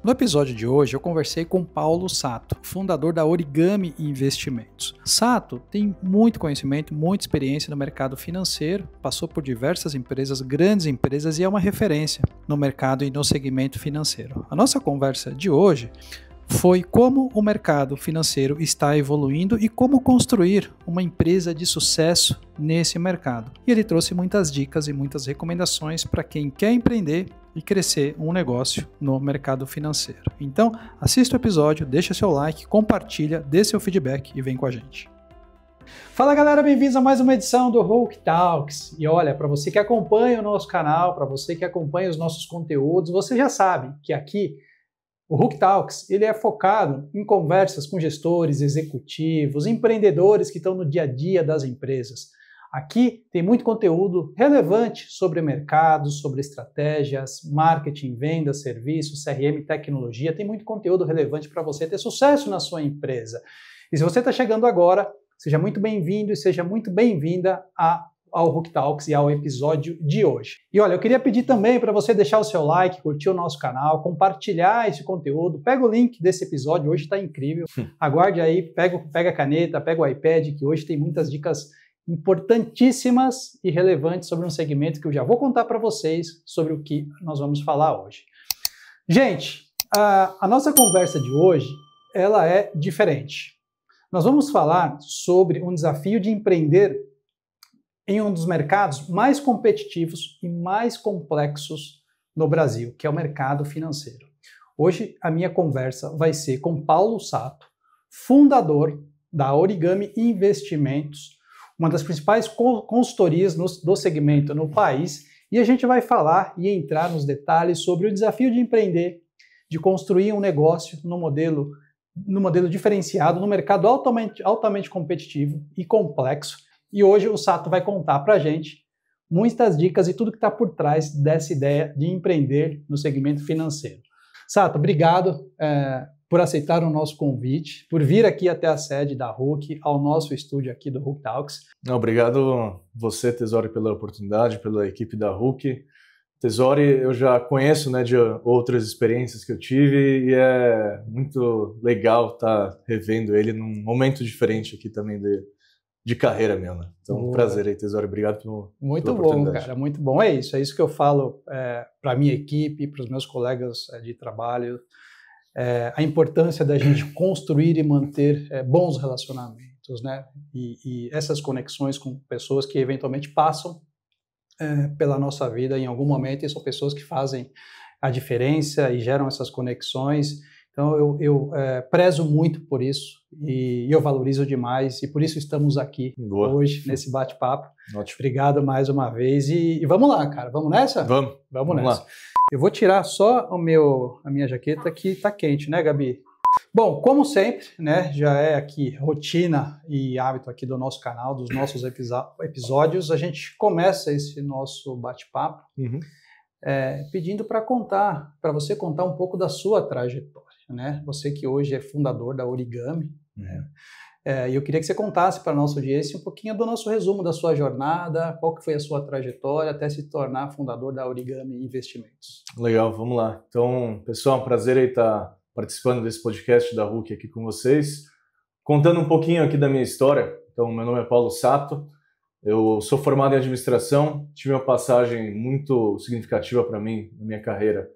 No episódio de hoje eu conversei com Paulo Sato, fundador da Origami Investimentos. Sato tem muito conhecimento, muita experiência no mercado financeiro, passou por diversas empresas, grandes empresas e é uma referência no mercado e no segmento financeiro. A nossa conversa de hoje foi como o mercado financeiro está evoluindo e como construir uma empresa de sucesso nesse mercado. E ele trouxe muitas dicas e muitas recomendações para quem quer empreender e crescer um negócio no mercado financeiro. Então, assista o episódio, deixa seu like, compartilha, dê seu feedback e vem com a gente. Fala galera, bem-vindos a mais uma edição do Hulk Talks. E olha, para você que acompanha o nosso canal, para você que acompanha os nossos conteúdos, você já sabe que aqui o Hulk Talks ele é focado em conversas com gestores, executivos, empreendedores que estão no dia a dia das empresas. Aqui tem muito conteúdo relevante sobre mercado, sobre estratégias, marketing, vendas, serviços, CRM, tecnologia. Tem muito conteúdo relevante para você ter sucesso na sua empresa. E se você está chegando agora, seja muito bem-vindo e seja muito bem-vinda ao Hulk Talks e ao episódio de hoje. E olha, eu queria pedir também para você deixar o seu like, curtir o nosso canal, compartilhar esse conteúdo, pega o link desse episódio, hoje está incrível. Aguarde aí, pega a caneta, pega o iPad, que hoje tem muitas dicas importantíssimas e relevantes sobre um segmento que eu já vou contar para vocês sobre o que nós vamos falar hoje. Gente, a nossa conversa de hoje, ela é diferente. Nós vamos falar sobre um desafio de empreender em um dos mercados mais competitivos e mais complexos no Brasil, que é o mercado financeiro. Hoje a minha conversa vai ser com Paulo Sato, fundador da Origami Investimentos, uma das principais consultorias do segmento no país, e a gente vai falar e entrar nos detalhes sobre o desafio de empreender, de construir um negócio no modelo diferenciado, no mercado altamente competitivo e complexo. E hoje o Sato vai contar para a gente muitas dicas e tudo que está por trás dessa ideia de empreender no segmento financeiro. Sato, obrigado por aceitar o nosso convite, por vir aqui até a sede da Hulk, ao nosso estúdio aqui do Hulk Talks. Obrigado você, Tesori, pela oportunidade, pela equipe da Hulk. Tesori, eu já conheço, né, de outras experiências que eu tive e é muito legal estar revendo ele num momento diferente aqui também de carreira meu, né? Então, um prazer aí, Tesori, obrigado pela oportunidade. Muito bom, cara, muito bom. É isso que eu falo para a minha equipe, para os meus colegas de trabalho, a importância da gente construir e manter bons relacionamentos, né? E essas conexões com pessoas que eventualmente passam pela nossa vida em algum momento e são pessoas que fazem a diferença e geram essas conexões. Então, eu prezo muito por isso e eu valorizo demais e por isso estamos aqui hoje nesse bate-papo. Ótimo. Obrigado mais uma vez e vamos lá, cara. Vamos nessa? Vamos nessa. Lá. Eu vou tirar só a minha jaqueta que está quente, né, Gabi? Bom, como sempre, né, já é aqui rotina e hábito aqui do nosso canal, dos nossos episódios, a gente começa esse nosso bate-papo pedindo para você contar um pouco da sua trajetória. Né? Você que hoje é fundador da Origami, né? E eu queria que você contasse para a nossa audiência um pouquinho do nosso resumo da sua jornada, qual que foi a sua trajetória até se tornar fundador da Origami Investimentos. Legal, vamos lá. Então, pessoal, um prazer aí estar participando desse podcast da Hulk aqui com vocês, contando um pouquinho aqui da minha história. Então, meu nome é Paulo Sato, eu sou formado em administração, tive uma passagem muito significativa para mim na minha carreira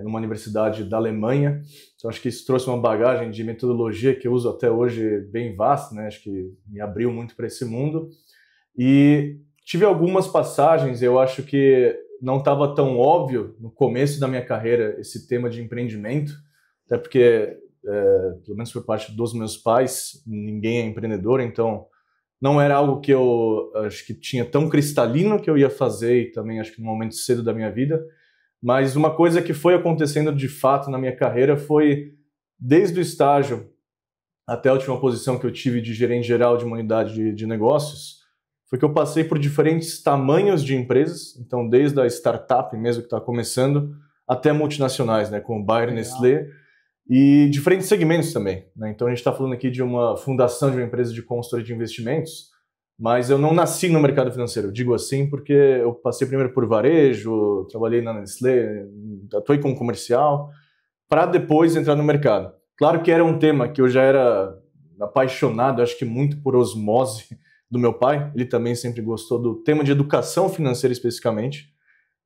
numa universidade da Alemanha. Então acho que isso trouxe uma bagagem de metodologia que eu uso até hoje bem vasta, né? Acho que me abriu muito para esse mundo. E tive algumas passagens, eu acho que não estava tão óbvio no começo da minha carreira esse tema de empreendimento, até porque, pelo menos por parte dos meus pais, ninguém é empreendedor, então não era algo que eu acho que tinha tão cristalino que eu ia fazer e também acho que num momento cedo da minha vida. Mas uma coisa que foi acontecendo de fato na minha carreira foi, desde o estágio até a última posição que eu tive de gerente geral de uma unidade de negócios, foi que eu passei por diferentes tamanhos de empresas, então desde a startup mesmo que está começando, até multinacionais, né, como Bayer, Nestlé, e diferentes segmentos também. Né? Então a gente está falando aqui de uma fundação de uma empresa de consultoria de investimentos, mas eu não nasci no mercado financeiro, eu digo assim porque eu passei primeiro por varejo, trabalhei na Nestlé, atuei como comercial, para depois entrar no mercado. Claro que era um tema que eu já era apaixonado, acho que muito por osmose do meu pai. Ele também sempre gostou do tema de educação financeira especificamente.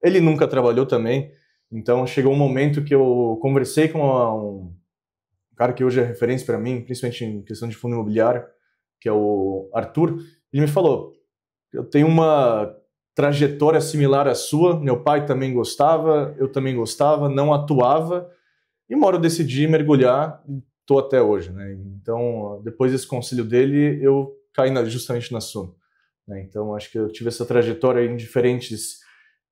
Ele nunca trabalhou também, então chegou um momento que eu conversei com um cara que hoje é referência para mim, principalmente em questão de fundo imobiliário, que é o Arthur. Ele me falou, eu tenho uma trajetória similar à sua, meu pai também gostava, eu também gostava, não atuava, e uma hora eu decidi mergulhar e estou até hoje, né? Então, depois desse conselho dele, eu caí justamente na Suno, né? Então, acho que eu tive essa trajetória em diferentes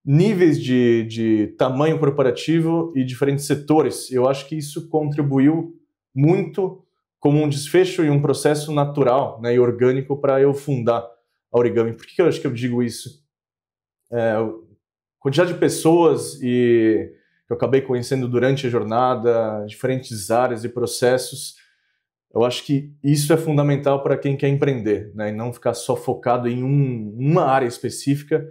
níveis de tamanho corporativo e diferentes setores. Eu acho que isso contribuiu muito como um desfecho e um processo natural, né, e orgânico para eu fundar a Origami. Por que eu acho que eu digo isso? A quantidade de pessoas que eu acabei conhecendo durante a jornada, diferentes áreas e processos, eu acho que isso é fundamental para quem quer empreender, né, e não ficar só focado em uma área específica,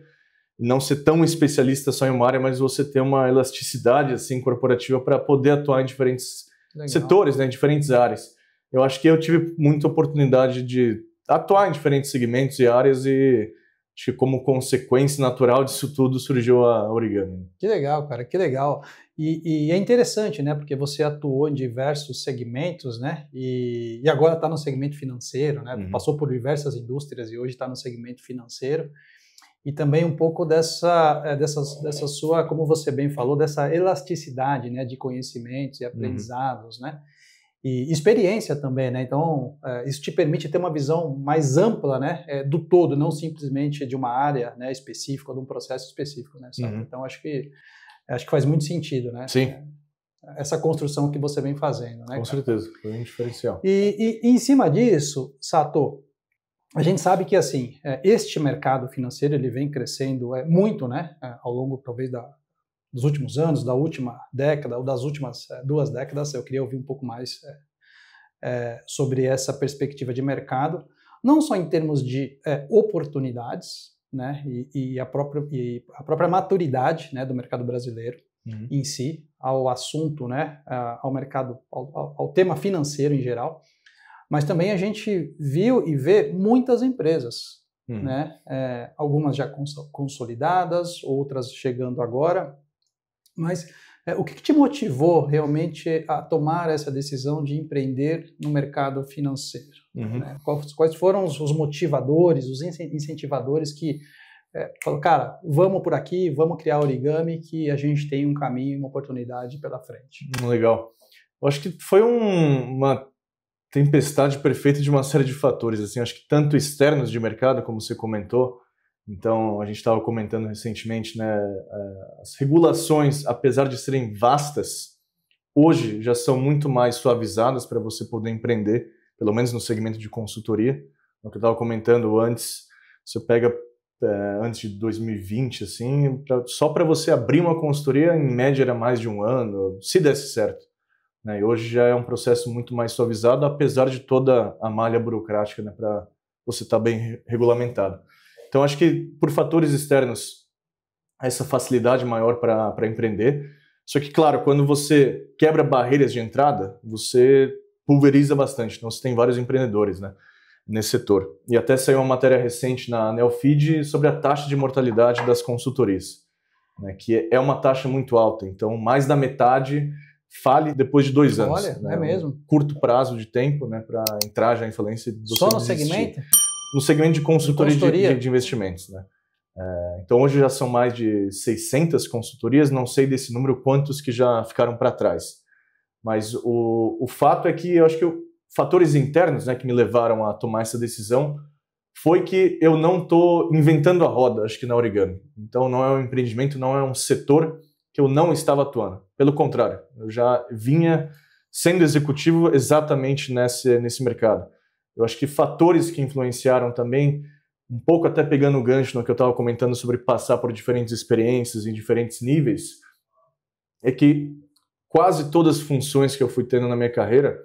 e não ser tão especialista só em uma área, mas você ter uma elasticidade assim, corporativa para poder atuar em diferentes setores, né, em diferentes áreas. Eu acho que eu tive muita oportunidade de atuar em diferentes segmentos e áreas e acho que como consequência natural disso tudo surgiu a Origami. Que legal, cara, que legal. E é interessante, né, porque você atuou em diversos segmentos, né, e agora está no segmento financeiro, né, passou por diversas indústrias e hoje está no segmento financeiro. E também um pouco dessa sua, como você bem falou, dessa elasticidade, né, de conhecimentos e aprendizados, né, e experiência também, né, então isso te permite ter uma visão mais ampla, né, do todo, não simplesmente de uma área, né, específica, ou de um processo específico, né, sabe? Então acho que faz muito sentido, né? Sim. Essa construção que você vem fazendo, né? Com certeza, foi um diferencial. E em cima disso, Sato, a gente sabe que assim, este mercado financeiro ele vem crescendo muito, né, ao longo talvez dos últimos anos, da última década ou das últimas 2 décadas. Eu queria ouvir um pouco mais sobre essa perspectiva de mercado, não só em termos de oportunidades, né, e a própria maturidade, né, do mercado brasileiro em si, ao assunto, né, ao mercado, ao tema financeiro em geral. Mas também a gente viu e vê muitas empresas, né? Algumas já consolidadas, outras chegando agora. Mas o que te motivou realmente a tomar essa decisão de empreender no mercado financeiro? Né? Quais foram os motivadores, os incentivadores que falaram, cara, vamos por aqui, vamos criar Origami, que a gente tem um caminho, uma oportunidade pela frente? Legal. Eu acho que foi uma tempestade perfeita de uma série de fatores, assim, acho que tanto externos de mercado, como você comentou. Então, a gente estava comentando recentemente, né, as regulações, apesar de serem vastas, hoje já são muito mais suavizadas para você poder empreender, pelo menos no segmento de consultoria. O que eu estava comentando antes, você pega antes de 2020, assim, só para você abrir uma consultoria, em média era mais de 1 ano, se desse certo. E hoje já é um processo muito mais suavizado, apesar de toda a malha burocrática, né, para você estar bem regulamentado. Então, acho que por fatores externos, essa facilidade maior para empreender. Só que, claro, quando você quebra barreiras de entrada, você pulveriza bastante. Então, você tem vários empreendedores, né, nesse setor. E até saiu uma matéria recente na Neofeed sobre a taxa de mortalidade das consultorias, né, que é uma taxa muito alta. Então, mais da metade fale depois de 2 anos. Olha, né? É mesmo? Um curto prazo de tempo, né, para entrar já em falência. Só no segmento? No segmento de consultoria de investimentos. Né? Então hoje já são mais de 600 consultorias, não sei desse número quantos que já ficaram para trás. Mas o fato é que eu acho que fatores internos, né, que me levaram a tomar essa decisão foi que eu não estou inventando a roda, acho que na Origami. Então não é um empreendimento, não é um setor que eu não estava atuando. Pelo contrário, eu já vinha sendo executivo exatamente nesse mercado. Eu acho que fatores que influenciaram também, um pouco até pegando o gancho no que eu estava comentando sobre passar por diferentes experiências em diferentes níveis, é que quase todas as funções que eu fui tendo na minha carreira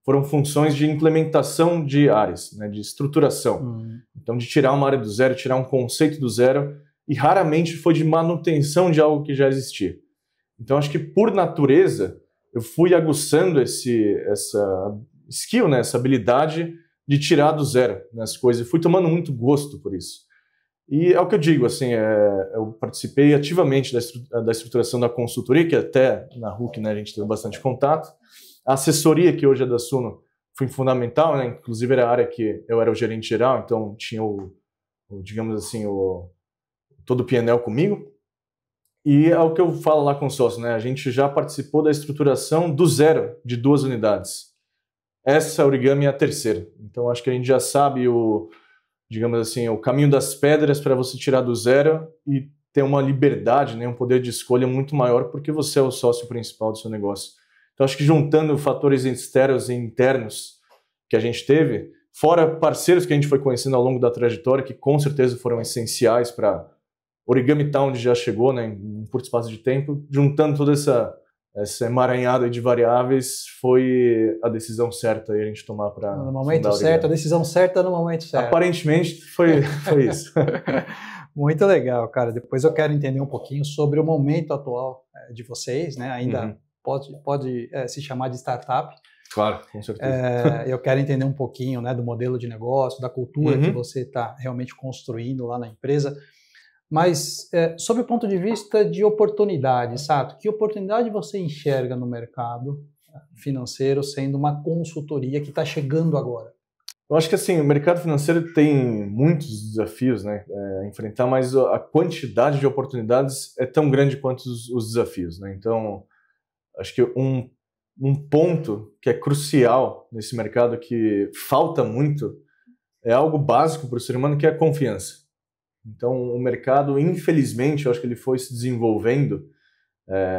foram funções de implementação de áreas, né, de estruturação. Então, de tirar uma área do zero, tirar um conceito do zero, e raramente foi de manutenção de algo que já existia. Então, acho que por natureza, eu fui aguçando essa skill, né, essa habilidade de tirar do zero, né, as coisas. E fui tomando muito gosto por isso. E é o que eu digo, assim, eu participei ativamente da estruturação da consultoria, que até na RUC, né, a gente teve bastante contato. A assessoria, que hoje é da Suno, foi fundamental, né, inclusive era a área que eu era o gerente geral, então tinha digamos assim, todo o PNL comigo. E é o que eu falo lá com o sócio, né? A gente já participou da estruturação do zero de 2 unidades. Essa origami é a terceira. Então acho que a gente já sabe digamos assim, o caminho das pedras para você tirar do zero e ter uma liberdade, né, um poder de escolha muito maior, porque você é o sócio principal do seu negócio. Então acho que juntando fatores externos e internos que a gente teve, fora parceiros que a gente foi conhecendo ao longo da trajetória, que com certeza foram essenciais para Origami Town, onde já chegou, né, em um curto espaço de tempo, juntando toda essa emaranhada de variáveis, foi a decisão certa aí a gente tomar para... No momento certo, a decisão certa no momento certo. Aparentemente foi isso. Muito legal, cara. Depois eu quero entender um pouquinho sobre o momento atual de vocês, né? Ainda pode se chamar de startup. Claro, com certeza. Eu quero entender um pouquinho, né, do modelo de negócio, da cultura que você está realmente construindo lá na empresa. Mas, sob o ponto de vista de oportunidade, Sato, que oportunidade você enxerga no mercado financeiro sendo uma consultoria que está chegando agora? Eu acho que assim, o mercado financeiro tem muitos desafios, né, a enfrentar, mas a quantidade de oportunidades é tão grande quanto os desafios, né? Então, acho que um ponto que é crucial nesse mercado, que falta muito, é algo básico para o ser humano, que é a confiança. Então, o mercado, infelizmente, eu acho que ele foi se desenvolvendo.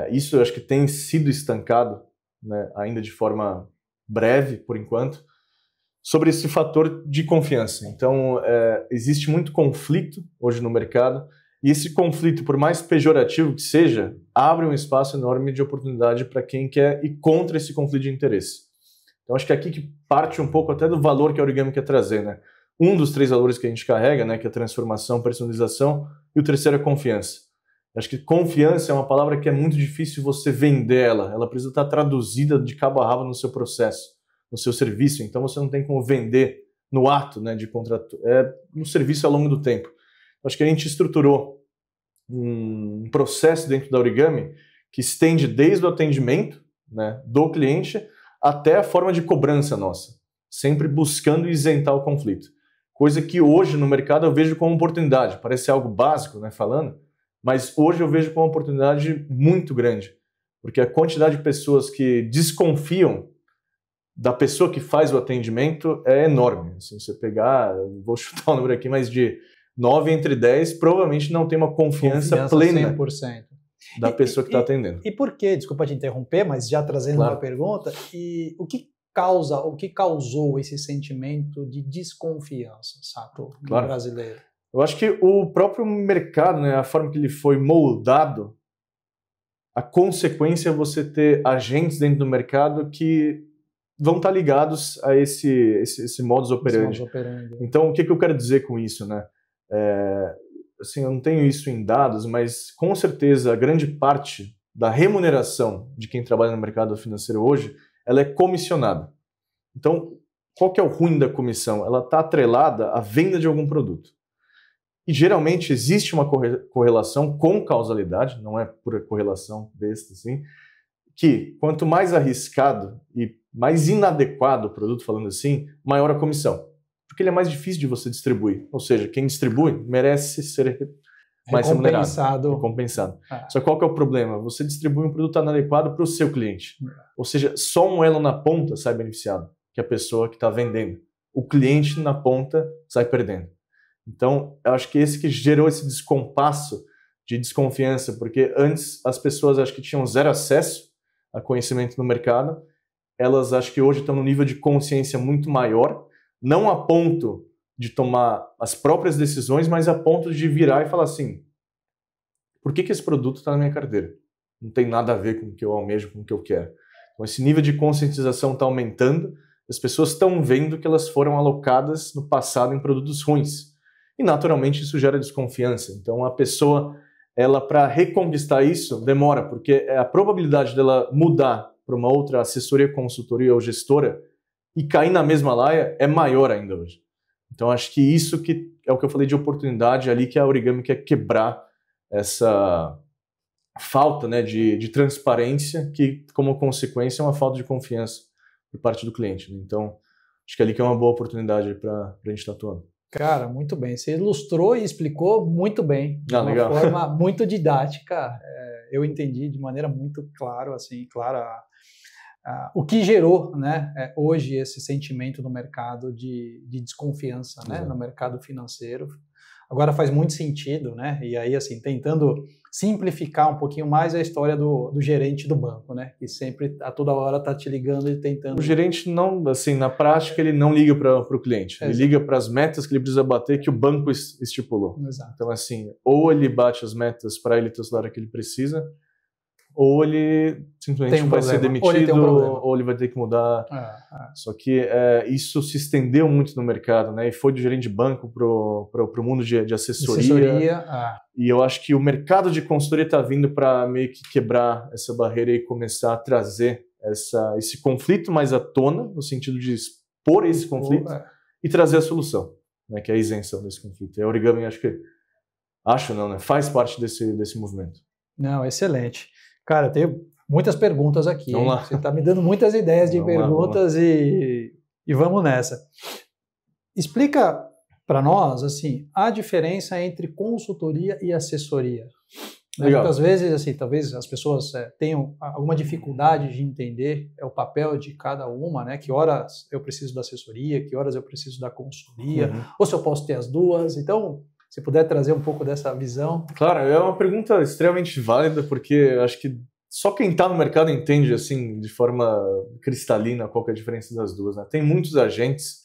Isso eu acho que tem sido estancado, né, ainda de forma breve, por enquanto, sobre esse fator de confiança. Então, existe muito conflito hoje no mercado, e esse conflito, por mais pejorativo que seja, abre um espaço enorme de oportunidade para quem quer ir contra esse conflito de interesse. Então, acho que é aqui que parte um pouco até do valor que a Origami quer trazer, né? Um dos 3 valores que a gente carrega, né, que é a transformação, personalização, e o terceiro é confiança. Acho que confiança é uma palavra que é muito difícil você vender ela precisa estar traduzida de cabo a rabo no seu processo, no seu serviço, então você não tem como vender no ato, né, de contrato, no serviço ao longo do tempo. Acho que a gente estruturou um processo dentro da Origami que estende desde o atendimento, né, do cliente até a forma de cobrança nossa, sempre buscando isentar o conflito. Coisa que hoje no mercado eu vejo como oportunidade. Parece algo básico, né, falando, mas hoje eu vejo como uma oportunidade muito grande, porque a quantidade de pessoas que desconfiam da pessoa que faz o atendimento é enorme. Assim, se você pegar, vou chutar o número aqui, mas de 9 entre 10 provavelmente não tem uma confiança plena 100%. Da pessoa que está atendendo. E por quê? Desculpa te interromper, mas já trazendo uma pergunta, e o que causou esse sentimento de desconfiança, Sato, do brasileiro? Eu acho que o próprio mercado, né, a forma que ele foi moldado, a consequência é você ter agentes dentro do mercado que vão estar ligados a esse modus operandi. Então, o que eu quero dizer com isso, né? Assim, eu não tenho isso em dados, mas com certeza a grande parte da remuneração de quem trabalha no mercado financeiro hoje, ela é comissionada. Então, qual que é o ruim da comissão? Ela está atrelada à venda de algum produto. E geralmente existe uma correlação com causalidade, não é pura correlação besta, assim, que quanto mais arriscado e mais inadequado o produto, falando assim, maior a comissão. Porque ele é mais difícil de você distribuir. Ou seja, quem distribui merece ser mais recompensado. Só que qual que é o problema? Você distribui um produto inadequado para o seu cliente. Ou seja, só um elo na ponta sai beneficiado, que é a pessoa que está vendendo. O cliente na ponta sai perdendo. Então, eu acho que esse que gerou esse descompasso de desconfiança, porque antes as pessoas acho que tinham zero acesso a conhecimento no mercado, elas acho que hoje estão num nível de consciência muito maior, não a ponto de tomar as próprias decisões, mas a ponto de virar e falar assim, por que esse produto está na minha carteira? Não tem nada a ver com o que eu almejo, com o que eu quero. Então esse nível de conscientização está aumentando, as pessoas estão vendo que elas foram alocadas no passado em produtos ruins. E naturalmente isso gera desconfiança. Então a pessoa, ela para reconquistar isso, demora, porque a probabilidade dela mudar para uma outra assessoria, consultoria ou gestora e cair na mesma laia é maior ainda hoje. Então acho que isso que é o que eu falei de oportunidade ali, que a Origami quer quebrar essa falta, né, de transparência, que como consequência é uma falta de confiança por parte do cliente, né? Então acho que ali que é uma boa oportunidade para a gente estar atuando. Cara, muito bem. Você ilustrou e explicou muito bem, de uma legal. forma muito didática. Eu entendi de maneira muito clara o que gerou, né, hoje esse sentimento no mercado de desconfiança, né, no mercado financeiro. Agora faz muito sentido, né? E aí, assim, tentando simplificar um pouquinho mais a história do gerente do banco, né? Que sempre, a toda hora, está te ligando e tentando... O gerente não, assim, na prática, ele não liga para o cliente. Ele liga para as metas que ele precisa bater, que o banco estipulou. Exato. Então, assim, ou ele bate as metas para ele ter o salário que ele precisa, ou ele simplesmente vai ser demitido, ou ele vai ter que mudar. Só que isso se estendeu muito no mercado, né? E foi do gerente de banco para o mundo de assessoria. E eu acho que o mercado de consultoria está vindo para meio que quebrar essa barreira e começar a trazer esse conflito mais à tona, no sentido de expor esse conflito e trazer a solução, né? Que é a isenção desse conflito. E a Origami, faz parte desse movimento. Não, excelente. Cara, eu tenho muitas perguntas aqui. Vamos lá. Você está me dando muitas ideias de perguntas e vamos nessa. Explica para nós, assim, a diferença entre consultoria e assessoria. Muitas vezes, assim, talvez as pessoas tenham alguma dificuldade de entender o papel de cada uma, né? Que horas eu preciso da assessoria, que horas eu preciso da consultoria, ou se eu posso ter as duas. Então, se puder trazer um pouco dessa visão. Claro, é uma pergunta extremamente válida, porque acho que só quem está no mercado entende, assim, de forma cristalina qual que é a diferença das duas, né? Tem muitos agentes,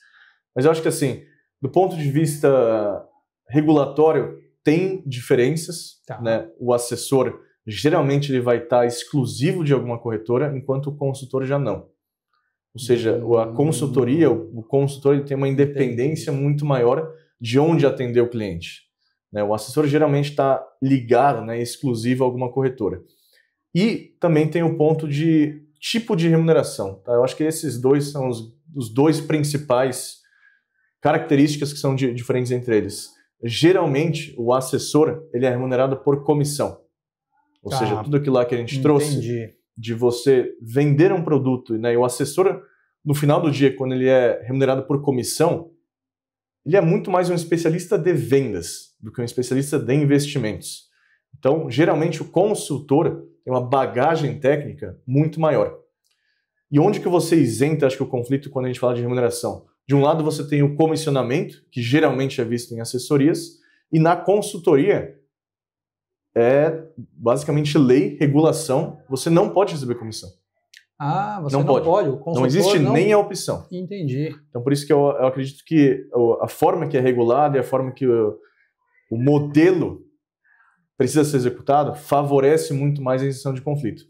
mas eu acho que, assim, do ponto de vista regulatório, tem diferenças, né? O assessor, geralmente, ele vai estar exclusivo de alguma corretora, enquanto o consultor já não. Ou seja, a consultoria, o consultor, ele tem uma independência muito maior de onde atender o cliente, né? O assessor geralmente está ligado, né, exclusivo a alguma corretora. E também tem o ponto de tipo de remuneração. Tá? Eu acho que esses dois são os dois principais características que são diferentes entre eles. Geralmente, o assessor ele é remunerado por comissão. Ou seja, tudo aquilo lá que a gente trouxe de você vender um produto, né, e o assessor, no final do dia, quando ele é remunerado por comissão, ele é muito mais um especialista de vendas do que um especialista de investimentos. Então, geralmente, o consultor tem uma bagagem técnica muito maior. E onde que você isenta, acho que o conflito quando a gente fala de remuneração? De um lado, você tem o comissionamento, que geralmente é visto em assessorias, e na consultoria é basicamente lei, regulação, você não pode receber comissão. Você não pode. O consultor não existe nem a opção. Entendi. Então, por isso que eu acredito que a forma que é regulada e a forma que o modelo precisa ser executado favorece muito mais a isenção de conflito.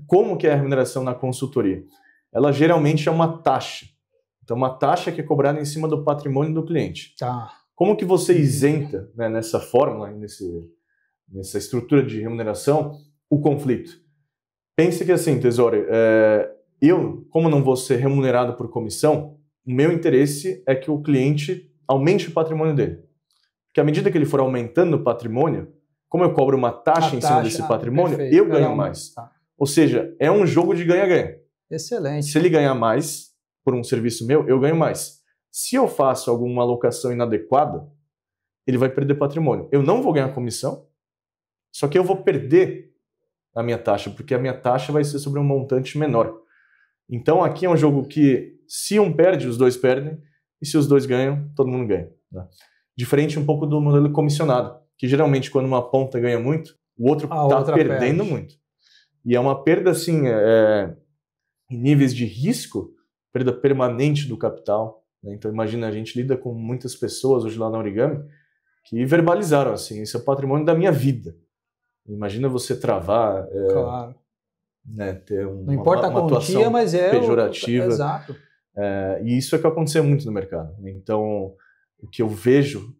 Como que é a remuneração na consultoria? Ela geralmente é uma taxa. Então, uma taxa que é cobrada em cima do patrimônio do cliente. Como que você isenta, né, nessa fórmula, nessa estrutura de remuneração, o conflito? Pense que assim, Tesori, eu, como não vou ser remunerado por comissão, o meu interesse é que o cliente aumente o patrimônio dele. Porque à medida que ele for aumentando o patrimônio, como eu cobro uma taxa em cima desse patrimônio, eu ganho mais. Ou seja, é um jogo de ganha-ganha. Excelente. Se ele ganhar mais por um serviço meu, eu ganho mais. Se eu faço alguma alocação inadequada, ele vai perder patrimônio. Eu não vou ganhar comissão, só que eu vou perder a minha taxa, porque a minha taxa vai ser sobre um montante menor. Então aqui é um jogo que se um perde, os dois perdem, e se os dois ganham, todo mundo ganha, né? Diferente um pouco do modelo comissionado, que geralmente quando uma ponta ganha muito, o outro está perdendo muito. E é uma perda assim, em níveis de risco, perda permanente do capital, né? Então imagina, a gente lida com muitas pessoas hoje lá na Origami que verbalizaram assim, esse é o patrimônio da minha vida. Imagina você travar, claro, né, ter não importa uma atuação quantia, mas pejorativa. Exato. E isso é que acontece muito no mercado. Então, o que eu vejo,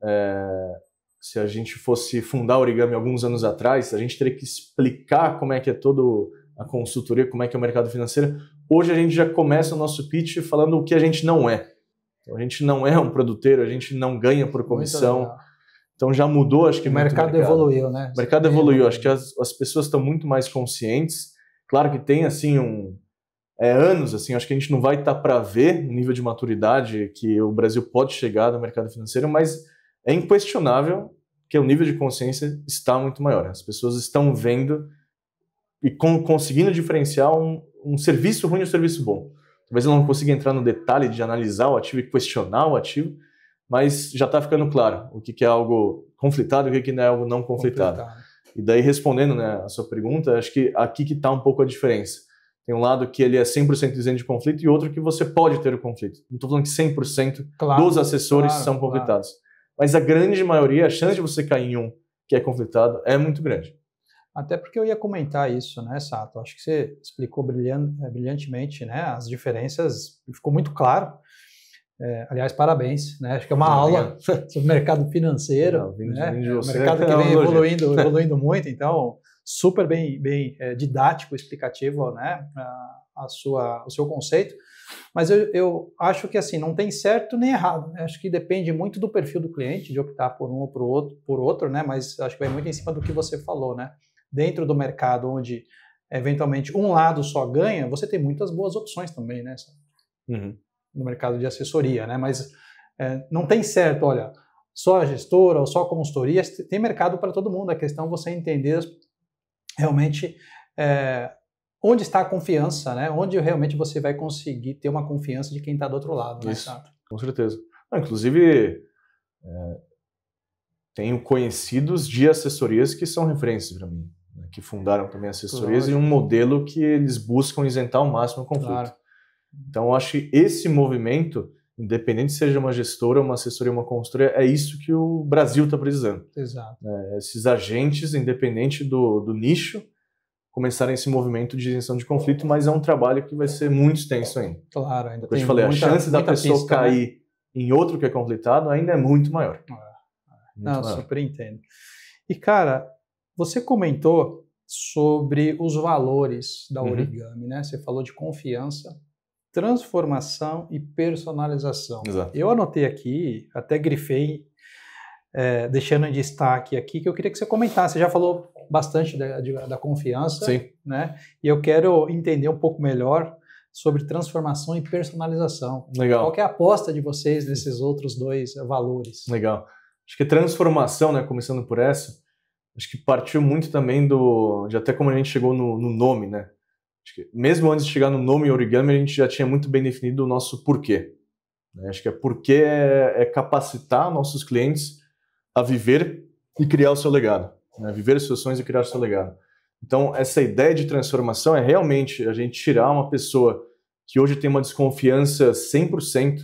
se a gente fosse fundar a Origami alguns anos atrás, a gente teria que explicar como é que é todo a consultoria, como é que é o mercado financeiro. Hoje a gente já começa o nosso pitch falando o que a gente não é. Então, a gente não é um produteiro, a gente não ganha por comissão. Então já mudou, acho que o mercado evoluiu, né? O mercado evoluiu, acho que as pessoas estão muito mais conscientes. Claro que tem assim anos, assim, acho que a gente não vai estar para ver o nível de maturidade que o Brasil pode chegar no mercado financeiro, mas é inquestionável que o nível de consciência está muito maior. As pessoas estão vendo e conseguindo diferenciar um serviço ruim de um serviço bom. Talvez eu não consiga entrar no detalhe de analisar o ativo e questionar o ativo, mas já está ficando claro o que é algo conflitado e o que não é algo não conflitado. E daí, respondendo, né, a sua pergunta, acho que aqui que está um pouco a diferença. Tem um lado que ele é 100% isento de conflito e outro que você pode ter o conflito. Não estou falando que 100% dos assessores são conflitados. Mas a grande maioria, a chance de você cair em um que é conflitado é muito grande. Até porque eu ia comentar isso, né, Sato? Acho que você explicou brilhantemente, né, as diferenças, ficou muito claro. Aliás, parabéns, né? Acho que é uma aula sobre o mercado financeiro, né? O mercado que vem evoluindo muito, então super bem didático, explicativo, né? O seu conceito. Mas eu acho que assim não tem certo nem errado, né? Acho que depende muito do perfil do cliente de optar por um ou por outro, né? Mas acho que vai muito em cima do que você falou, né? Dentro do mercado onde eventualmente um lado só ganha, você tem muitas boas opções também, né? Uhum. No mercado de assessoria, né? Mas não tem certo, olha, só a gestora ou só a consultoria, tem mercado para todo mundo. A questão é você entender realmente onde está a confiança, né? Onde realmente você vai conseguir ter uma confiança de quem está do outro lado. Isso, né? Com certeza. Inclusive, tenho conhecidos de assessorias que são referências para mim, né? Que fundaram também assessorias e um modelo que eles buscam isentar ao máximo o conflito. Claro. Então, eu acho que esse movimento, independente se seja uma gestora, uma assessoria, uma consultoria, é isso que o Brasil está precisando. Exato. Esses agentes, independente do nicho, começarem esse movimento de isenção de conflito, mas é um trabalho que vai ser muito extenso ainda. Claro, ainda tem a chance da pessoa cair em outro que é conflitado ainda é muito maior. Super entendo. E, cara, você comentou sobre os valores da Origami, né? Você falou de confiança, transformação e personalização. Exato. Eu anotei aqui, até grifei, deixando em destaque aqui, que eu queria que você comentasse. Você já falou bastante da confiança, Sim. Né? E eu quero entender um pouco melhor sobre transformação e personalização. Legal. Qual que é a aposta de vocês nesses outros dois valores? Legal. Acho que transformação, né, começando por essa, acho que partiu muito também de até como a gente chegou no nome, né? Acho que mesmo antes de chegar no nome Origami, a gente já tinha muito bem definido o nosso porquê. Acho que porquê é capacitar nossos clientes a viver e criar o seu legado. Né? Viver os seus sonhos e criar o seu legado. Então, essa ideia de transformação é realmente a gente tirar uma pessoa que hoje tem uma desconfiança 100%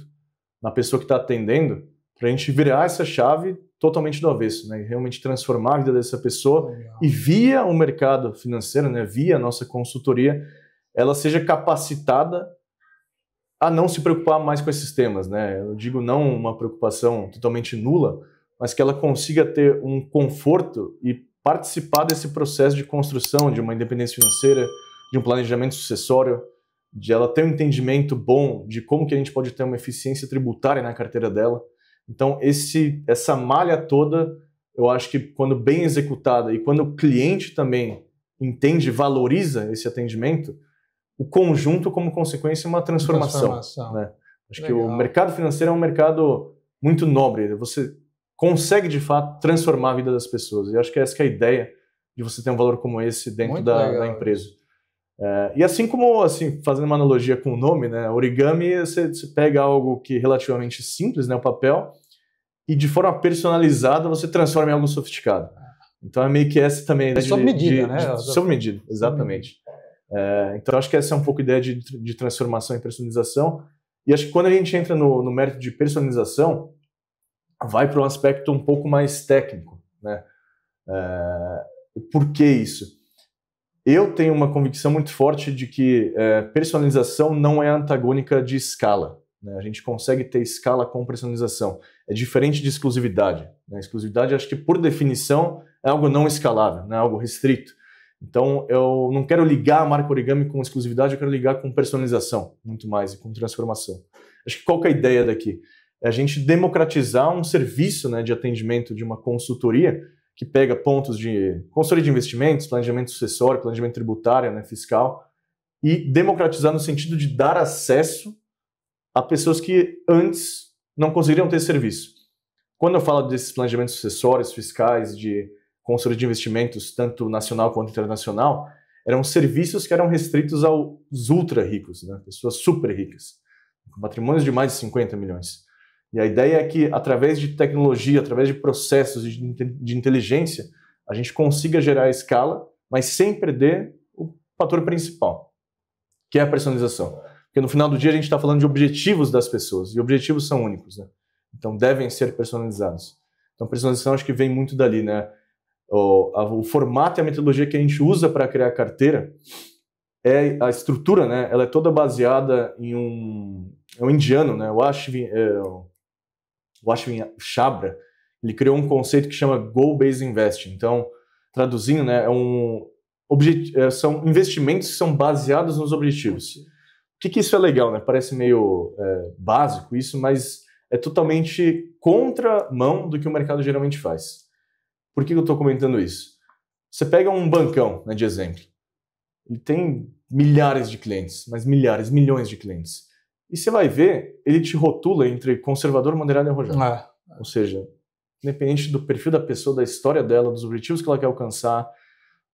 na pessoa que está atendendo, para a gente virar essa chave totalmente do avesso, né? E realmente transformar a vida dessa pessoa. Legal. E via o mercado financeiro, né? Via a nossa consultoria, ela seja capacitada a não se preocupar mais com esses temas, né? Eu digo não uma preocupação totalmente nula, mas que ela consiga ter um conforto e participar desse processo de construção de uma independência financeira, de um planejamento sucessório, de ela ter um entendimento bom de como que a gente pode ter uma eficiência tributária na carteira dela. Então, essa malha toda, eu acho que quando bem executada e quando o cliente também entende, valoriza esse atendimento, o conjunto, como consequência, é uma transformação. Né? Acho que o mercado financeiro é um mercado muito nobre. Você consegue, de fato, transformar a vida das pessoas. E acho que essa que é a ideia de você ter um valor como esse dentro da empresa. E assim como, assim, fazendo uma analogia com o nome, né, origami, você pega algo que é relativamente simples, né, o papel, e de forma personalizada você transforma em algo sofisticado. Então é meio que essa também... É sob medida, né? Sob medida, exatamente. Então acho que essa é um pouco a ideia de transformação e personalização. E acho que quando a gente entra no mérito de personalização, vai para um aspecto um pouco mais técnico, né? Por que isso? Eu tenho uma convicção muito forte de que personalização não é antagônica de escala. Né? A gente consegue ter escala com personalização. É diferente de exclusividade. Né? Exclusividade, acho que por definição, é algo não escalável, né? Algo restrito. Então, eu não quero ligar a marca Origami com exclusividade, eu quero ligar com personalização, muito mais, e com transformação. Acho que qual que é a ideia daqui? É a gente democratizar um serviço, né, de atendimento de uma consultoria que pega pontos de consultoria de investimentos, planejamento sucessório, planejamento tributário, né, fiscal, e democratizar no sentido de dar acesso a pessoas que antes não conseguiriam ter esse serviço. Quando eu falo desses planejamentos sucessórios, fiscais, de consultoria de investimentos, tanto nacional quanto internacional, eram serviços que eram restritos aos ultra ricos, né, pessoas super ricas, com patrimônios de mais de 50 milhões. E a ideia é que, através de tecnologia, através de processos de inteligência, a gente consiga gerar escala, mas sem perder o fator principal, que é a personalização. Porque no final do dia a gente está falando de objetivos das pessoas, e objetivos são únicos, né? Então devem ser personalizados. Então personalização acho que vem muito dali, né? O formato e a metodologia que a gente usa para criar a carteira, a estrutura, né? Ela é toda baseada em um indiano, né? O Ashwin Chabra, ele criou um conceito que chama Goal-Based Investing. Então, traduzindo, né, são investimentos que são baseados nos objetivos. Por que isso é legal, né? Parece meio básico isso, mas é totalmente contramão do que o mercado geralmente faz. Por que eu estou comentando isso? Você pega um bancão, né, de exemplo. Ele tem milhares de clientes, mas milhares, milhões de clientes. E você vai ver, ele te rotula entre conservador, moderado e arrojado. Ou seja, independente do perfil da pessoa, da história dela, dos objetivos que ela quer alcançar,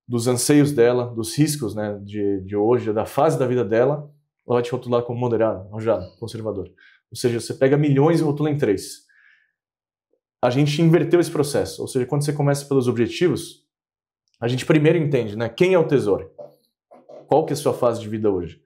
dos anseios dela, dos riscos, né, de hoje, da fase da vida dela, ela vai te rotular como moderado, arrojado, conservador. Ou seja, você pega milhões e rotula em 3. A gente inverteu esse processo. Ou seja, quando você começa pelos objetivos, a gente primeiro entende, né, quem é o tesouro? Qual que é a sua fase de vida hoje?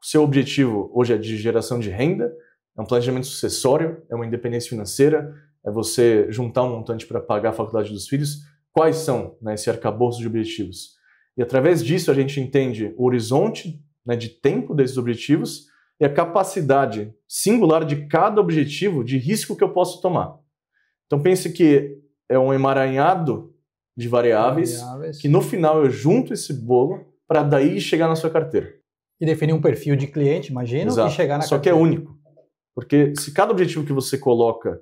O seu objetivo hoje é de geração de renda, é um planejamento sucessório, é uma independência financeira, é você juntar um montante para pagar a faculdade dos filhos. Quais são, né, esse arcabouço de objetivos? E através disso a gente entende o horizonte, né, de tempo desses objetivos e a capacidade singular de cada objetivo de risco que eu posso tomar. Então pense que é um emaranhado de variáveis que no final eu junto esse bolo para daí chegar na sua carteira. E definir um perfil de cliente, imagino, Exato. E chegar na Só carteira. Que é único. Porque se cada objetivo que você coloca,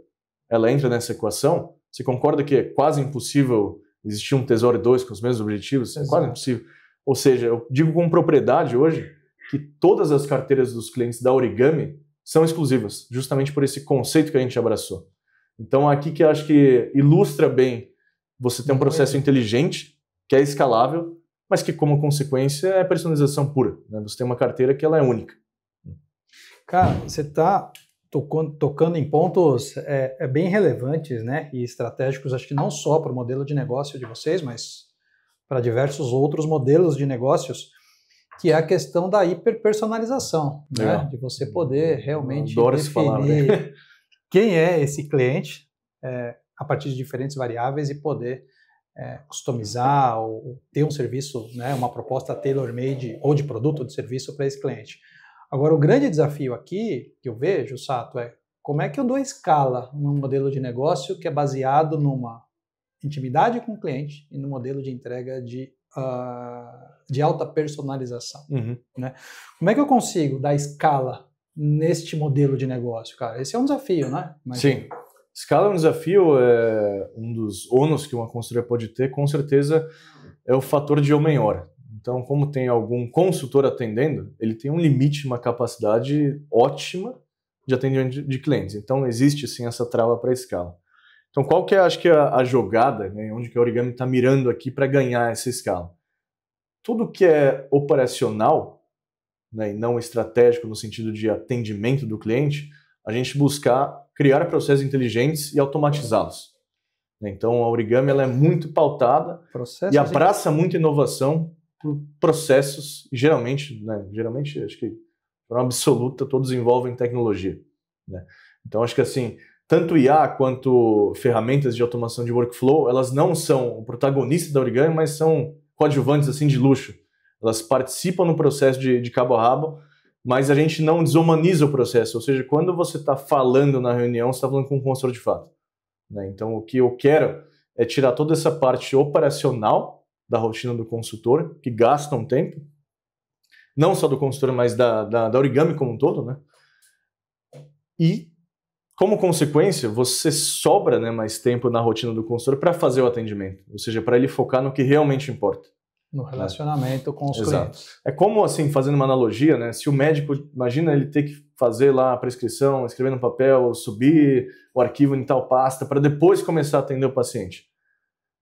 ela entra nessa equação, você concorda que é quase impossível existir um Tesouro 2 com os mesmos objetivos? Exato. É quase impossível. Ou seja, eu digo com propriedade hoje que todas as carteiras dos clientes da Origami são exclusivas, justamente por esse conceito que a gente abraçou. Então aqui que eu acho que ilustra bem você ter um processo inteligente, que é escalável, mas que, como consequência, é personalização pura, né? Você tem uma carteira que ela é única. Cara, você está tocando em pontos bem relevantes, né? E estratégicos, acho que não só para o modelo de negócio de vocês, mas para diversos outros modelos de negócios, que é a questão da hiperpersonalização, né? De você poder realmente definir quem é esse cliente a partir de diferentes variáveis e poder customizar ou ter um serviço, né, uma proposta tailor-made ou de produto ou de serviço para esse cliente. Agora, o grande desafio aqui que eu vejo, Sato, é como é que eu dou escala num modelo de negócio que é baseado numa intimidade com o cliente e no modelo de entrega de alta personalização. Né? Como é que eu consigo dar escala neste modelo de negócio, cara? Esse é um desafio, né? Sim. Escala é um desafio, um dos ônus que uma consultoria pode ter, com certeza, é o fator de homem-hora. Então, como tem algum consultor atendendo, ele tem um limite, uma capacidade ótima de atendimento de clientes. Então, existe, sim, essa trava para a escala. Então, qual que é, acho que, a jogada, né, onde que a Origami está mirando aqui para ganhar essa escala? Tudo que é operacional, né, e não estratégico no sentido de atendimento do cliente, a gente buscar criar processos inteligentes e automatizá-los. Então, a Origami ela é muito pautada e abraça muita inovação por processos, e geralmente, acho que, de forma absoluta, todos envolvem tecnologia. Né? Então, acho que assim, tanto IA quanto ferramentas de automação de workflow, elas não são o protagonista da Origami, mas são coadjuvantes assim, de luxo. Elas participam no processo de cabo a rabo, mas a gente não desumaniza o processo. Ou seja, quando você está falando na reunião, você está falando com um consultor de fato. Né? Então, o que eu quero é tirar toda essa parte operacional da rotina do consultor, que gastam tempo, não só do consultor, mas da Origami como um todo, né? E, como consequência, você sobra, né, mais tempo na rotina do consultor para fazer o atendimento, ou seja, para ele focar no que realmente importa. No relacionamento com os Exato. clientes. É como, assim, fazendo uma analogia, né? Se o médico, imagina ele ter que fazer lá a prescrição, escrever no papel, subir o arquivo em tal pasta, para depois começar a atender o paciente.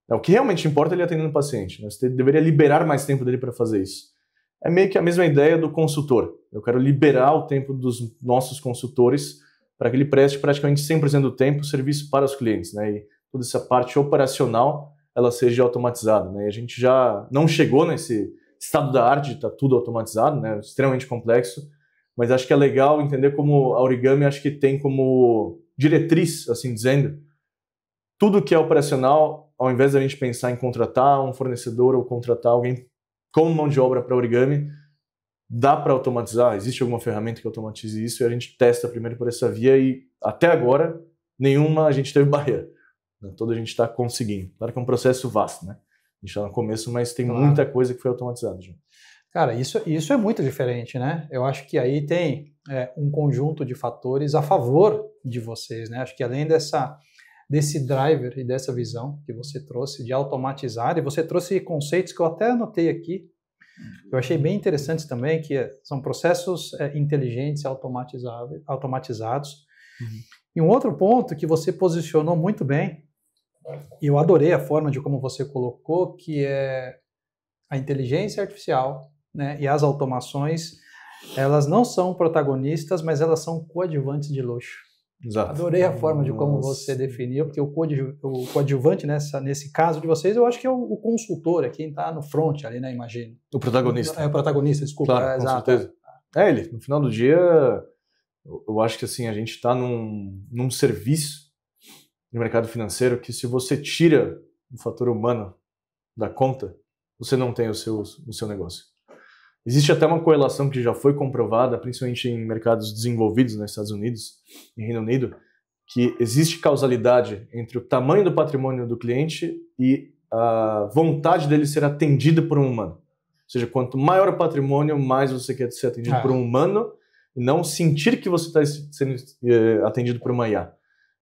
O que realmente importa é ele atendendo o paciente, né? Você deveria liberar mais tempo dele para fazer isso. É meio que a mesma ideia do consultor. Eu quero liberar o tempo dos nossos consultores para que ele preste praticamente 100% do tempo serviço para os clientes, né? E toda essa parte operacional ela seja automatizada, né? E a gente já não chegou nesse estado da arte de estar tudo automatizado, né? Extremamente complexo, mas acho que é legal entender como a Origami acho que tem como diretriz, assim dizendo, tudo que é operacional, ao invés da gente pensar em contratar um fornecedor ou contratar alguém como mão de obra para a Origami, dá para automatizar? Existe alguma ferramenta que automatize isso? E a gente testa primeiro por essa via e até agora nenhuma a gente teve barreira. Toda a gente está conseguindo. Claro que é um processo vasto, né? A gente está no começo, mas tem muita coisa que foi automatizada já. Cara, isso é muito diferente, né? Eu acho que aí tem um conjunto de fatores a favor de vocês, né? Acho que além desse driver e dessa visão que você trouxe de automatizar, e você trouxe conceitos que eu até anotei aqui, eu achei bem interessantes também, que são processos inteligentes e automatizados. Uhum. E um outro ponto que você posicionou muito bem, e eu adorei a forma de como você colocou, que é a inteligência artificial, né, e as automações, elas não são protagonistas, mas elas são coadjuvantes de luxo. Exato. Adorei a forma de como você definiu, porque o coadjuvante nesse caso de vocês, eu acho que é o consultor, é quem está no front ali, né, imagino. O protagonista. É o protagonista, desculpa. Claro, com certeza. É ele. No final do dia, eu acho que assim, a gente está num serviço no mercado financeiro que se você tira o fator humano da conta, você não tem o seu negócio. Existe até uma correlação que já foi comprovada, principalmente em mercados desenvolvidos, nos Estados Unidos e Reino Unido, que existe causalidade entre o tamanho do patrimônio do cliente e a vontade dele ser atendido por um humano. Ou seja, quanto maior o patrimônio, mais você quer ser atendido por um humano e não sentir que você está sendo atendido por uma IA.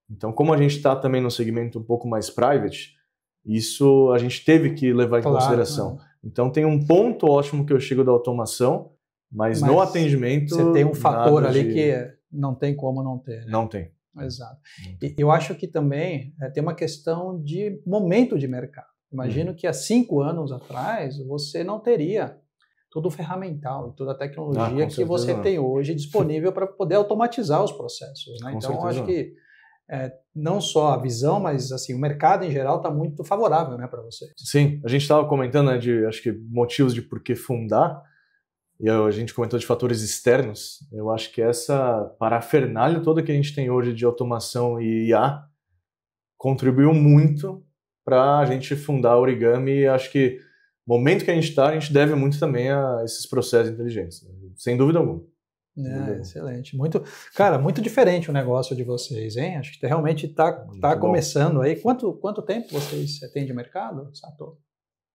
Então, como a gente está também no segmento um pouco mais private, isso a gente teve que levar em consideração. Então, tem um ponto ótimo que eu chego da automação, mas no atendimento... Você tem um fator ali que não tem como não ter. Né? Não tem. Exato. E eu acho que também tem uma questão de momento de mercado. Imagino que há 5 anos atrás você não teria todo o ferramental e toda a tecnologia que você tem hoje disponível para poder automatizar os processos. Né? Então, eu acho que não só a visão, mas assim, o mercado em geral está muito favorável, né, para vocês. Sim, a gente estava comentando, né, de acho que motivos de por que fundar, e a gente comentou de fatores externos. Eu acho que essa parafernália toda que a gente tem hoje de automação e IA contribuiu muito para a gente fundar a Origami, e acho que no momento que a gente deve muito também a esses processos inteligentes, né? Sem dúvida alguma. Excelente. Cara, muito diferente o negócio de vocês, hein? Acho que realmente está começando aí. Quanto tempo vocês têm de mercado, Sato?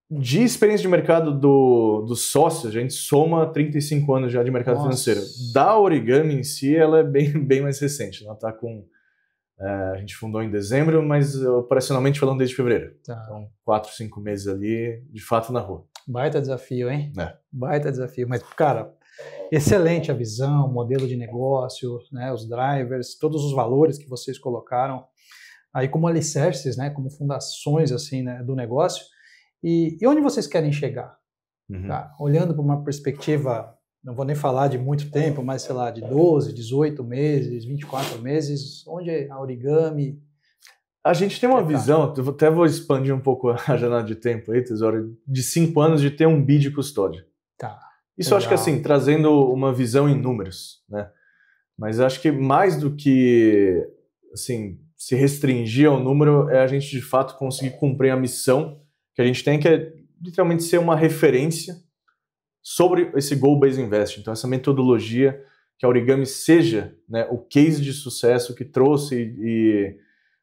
De experiência de mercado dos sócios, a gente soma 35 anos já de mercado financeiro. Da Origami em si, ela é bem mais recente. Ela está com... a gente fundou em dezembro, mas operacionalmente falando desde fevereiro. Então, 4, 5 meses ali, de fato, na rua. Baita desafio, hein? Baita desafio. Mas, cara... Excelente a visão, o modelo de negócio, né, os drivers, todos os valores que vocês colocaram aí como alicerces, né, como fundações assim, né, do negócio. E onde vocês querem chegar? Tá? Olhando para uma perspectiva, não vou nem falar de muito tempo, mas sei lá, de 12, 18 meses, 24 meses, onde a Origami... A gente tem uma visão, eu até vou expandir um pouco a janela de tempo aí, Tesouro, de 5 anos de ter um BI de custódia. Tá. Isso eu acho que assim, trazendo uma visão em números, né? Mas acho que mais do que assim, se restringir ao número é a gente de fato conseguir cumprir a missão que a gente tem, que é literalmente ser uma referência sobre esse Goal-Based Investing. Então essa metodologia, que a Origami seja, né, o case de sucesso que trouxe e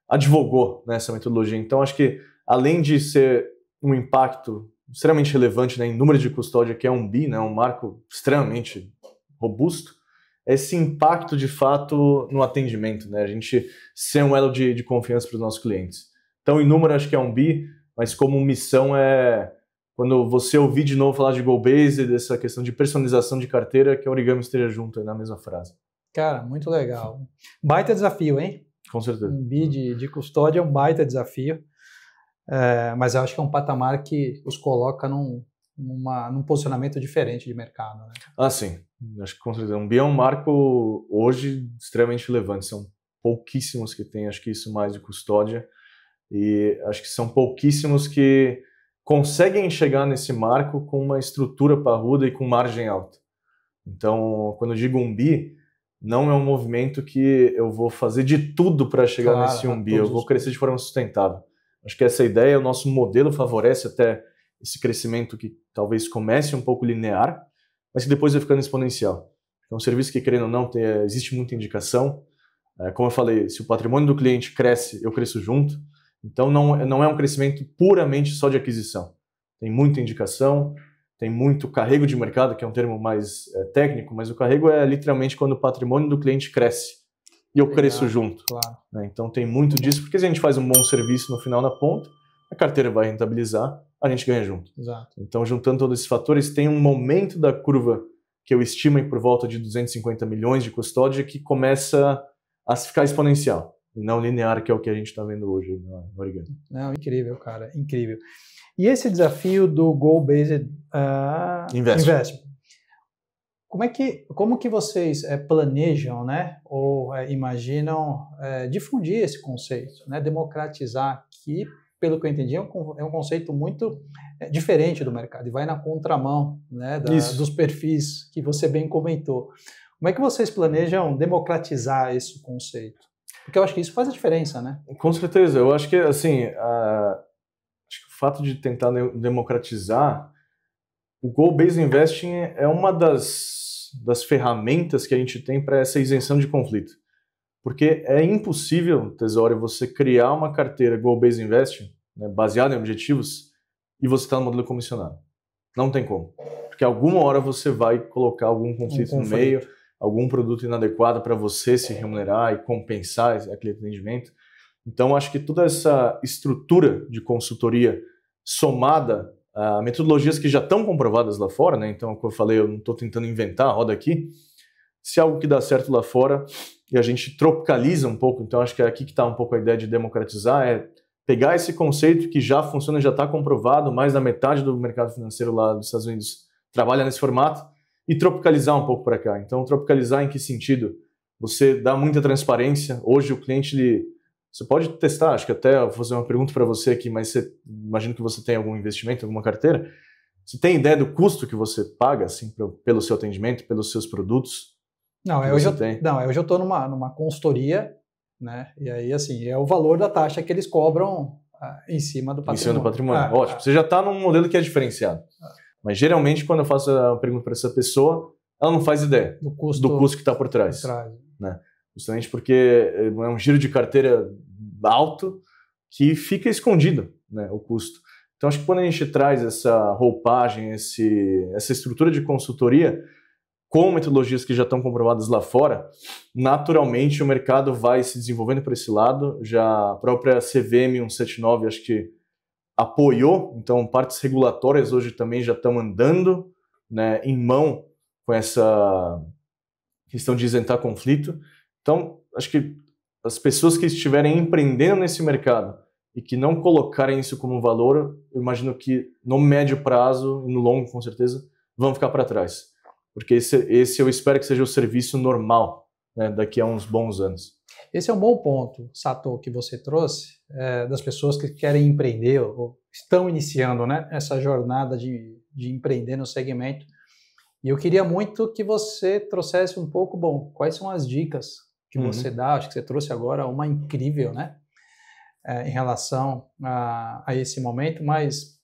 advogou nessa metodologia. Então acho que além de ser um impacto extremamente relevante, né, em número de custódia, que é um bi, né, um marco extremamente robusto, é esse impacto de fato no atendimento, né, a gente ser um elo de confiança para os nossos clientes. Então, em número, acho que é um bi, mas como missão é quando você ouvir de novo falar de GoBase, dessa questão de personalização de carteira, que a Origami esteja junto aí na mesma frase. Cara, muito legal. Baita desafio, hein? Com certeza. Um bi de custódia é um baita desafio, mas eu acho que é um patamar que os coloca num posicionamento diferente de mercado, né? Ah, sim. Acho que com certeza. Um bi é um marco hoje extremamente relevante. São pouquíssimos que têm, acho que isso mais de custódia. E acho que são pouquíssimos que conseguem chegar nesse marco com uma estrutura parruda e com margem alta. Então, quando eu digo um bi, não é um movimento que eu vou fazer de tudo para chegar nesse um bi. Eu vou crescer de forma sustentável. Acho que essa ideia, o nosso modelo favorece até esse crescimento que talvez comece um pouco linear, mas que depois vai ficando exponencial. É um serviço que, querendo ou não, existe muita indicação. Como eu falei, se o patrimônio do cliente cresce, eu cresço junto. Então, não é um crescimento puramente só de aquisição. Tem muita indicação, tem muito carrego de mercado, que é um termo mais técnico, mas o carrego é literalmente quando o patrimônio do cliente cresce e eu cresço junto. Claro. Né? Então tem muito disso, porque se a gente faz um bom serviço no final da ponta, a carteira vai rentabilizar, a gente ganha junto. Exato. Então, juntando todos esses fatores, tem um momento da curva que eu estimo por volta de 250 milhões de custódia que começa a ficar exponencial, e não linear, que é o que a gente está vendo hoje no Origami. Não, incrível, cara, incrível. E esse desafio do Goal-Based Investment, como que vocês planejam, né, ou imaginam difundir esse conceito, né, democratizar, que, pelo que eu entendi, é um conceito muito diferente do mercado e vai na contramão, né, dos perfis que você bem comentou. Como é que vocês planejam democratizar esse conceito? Porque eu acho que isso faz a diferença, né? Com certeza. Eu acho que, assim, acho que o fato de tentar democratizar, o Goal-Based Investing é uma das ferramentas que a gente tem para essa isenção de conflito. Porque é impossível, Tesório, você criar uma carteira Goal-Based Investing, né, baseada em objetivos, e você está no modelo comissionado. Não tem como. Porque alguma hora você vai colocar algum conflito no meio, algum produto inadequado para você se remunerar e compensar aquele atendimento. Então, acho que toda essa estrutura de consultoria somada a metodologias que já estão comprovadas lá fora, né? Então, como eu falei, eu não estou tentando inventar a roda aqui. Se algo que dá certo lá fora e a gente tropicaliza um pouco, então acho que é aqui que está um pouco a ideia de democratizar, é pegar esse conceito que já funciona, já está comprovado, mais da metade do mercado financeiro lá dos Estados Unidos trabalha nesse formato, e tropicalizar um pouco para cá. Então, tropicalizar em que sentido? Você dá muita transparência. Hoje o cliente, você pode testar, acho que até vou fazer uma pergunta para você aqui, mas imagino que você tem algum investimento, alguma carteira. Você tem ideia do custo que você paga assim, pelo seu atendimento, pelos seus produtos? Não, hoje eu estou numa consultoria, né? E aí, assim, é o valor da taxa que eles cobram em cima do patrimônio. Em cima do patrimônio, ótimo. Você já está num modelo que é diferenciado. Mas geralmente, quando eu faço a pergunta para essa pessoa, ela não faz ideia do custo que está por trás. Né? Justamente porque é um giro de carteira alto que fica escondido, né, o custo. Então, acho que quando a gente traz essa roupagem, essa estrutura de consultoria com metodologias que já estão comprovadas lá fora, naturalmente o mercado vai se desenvolvendo por esse lado. Já a própria CVM 179, acho que apoiou, então partes regulatórias hoje também já estão andando, né, em mão com essa questão de isentar conflito. Então, acho que as pessoas que estiverem empreendendo nesse mercado e que não colocarem isso como valor, eu imagino que no médio prazo e no longo, com certeza, vão ficar para trás. Porque esse eu espero que seja o serviço normal, né, daqui a uns bons anos. Esse é um bom ponto, Sato, que você trouxe, das pessoas que querem empreender ou estão iniciando, né, essa jornada de empreender no segmento. E eu queria muito que você trouxesse um pouco, quais são as dicas que você dá? Acho que você trouxe agora uma incrível, né, em relação a esse momento, mas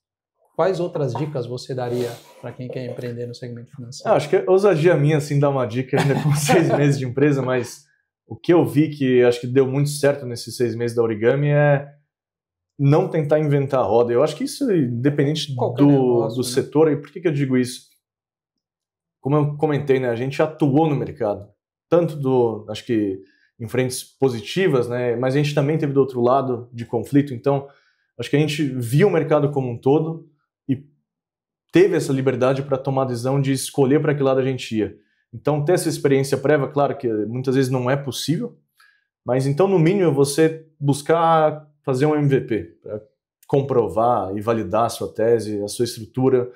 quais outras dicas você daria para quem quer empreender no segmento financeiro? Acho que é ousadia minha, assim, dar uma dica ainda com 6 meses de empresa, mas o que eu vi que acho que deu muito certo nesses 6 meses da Origami é não tentar inventar a roda. Eu acho que isso é independente do setor. E por que eu digo isso? Como eu comentei, né, a gente atuou no mercado, tanto acho que em frentes positivas, né, mas a gente também teve do outro lado de conflito. Então, acho que a gente viu o mercado como um todo e teve essa liberdade para tomar a decisão de escolher para que lado a gente ia. Então, ter essa experiência prévia, claro que muitas vezes não é possível, mas então, no mínimo, você buscar fazer um MVP, para comprovar e validar a sua tese, a sua estrutura.